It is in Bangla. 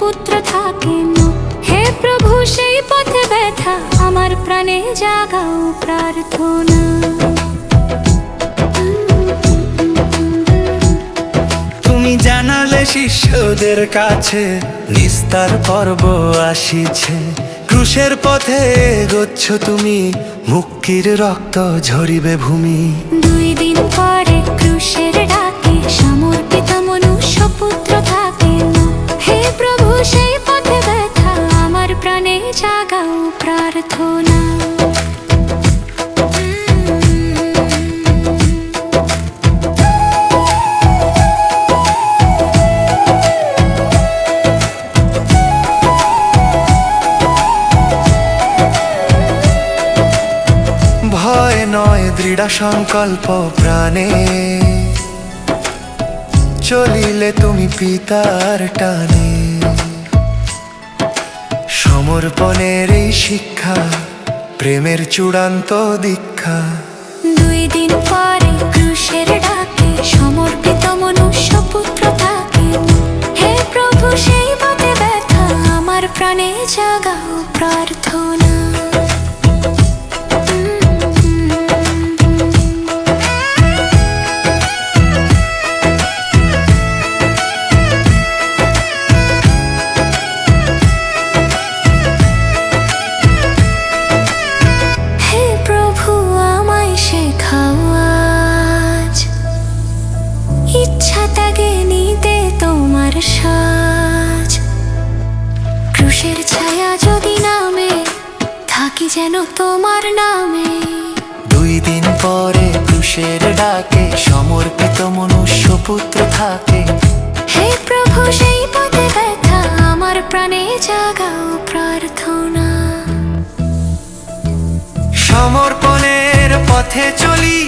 পুত্র থাকেন। হে প্রভু সেই পথে ব্যথা আমার প্রাণে জাগাও প্রার্থনা। তুমি জানালে শিষ্যদের কাছে নিস্তার পর্ব আসিছে। ক্রুশের পথে এগোচ্ছ তুমি, মুক্তির রক্ত ঝরিবে ভূমি। 2 দিন পরে ক্রুশের ডাকে সমর্পিত মনুষ্য পুত্র থাকেন। হে প্রভু সেই পথে ব্যথা আমার প্রাণে জাগাও প্রার্থনা। ভয় নয় দৃঢ় সংকল্প প্রাণে, চলিলে তুমি পিতার টানে। সমর্পণের এই শিক্ষা প্রেমের চূড়ান্ত দীক্ষা। 2 দিন পরে ক্রুশের ডাকে সমর্পিত মনুষ্য পুত্র থাকেন। হে প্রভু সেই পথে ব্যথা আমার প্রাণে জাগাও প্রার্থনা। হে প্রভু আমায় শেখাও আজ, ইচ্ছা ত্যাগে নিতে তোমার সাজ। ক্রুশের ছায়া যদি নামে থাকি যেন তোমার নামে। 2 দিন পরে ক্রুশের ডাকে সমর্পিত মনুষ্য পুত্র থাকে। হে প্রভু সেই পথে ব্যথা আমার প্রাণে জাগাও প্রার্থনা। সমর্পণের পথে চলি,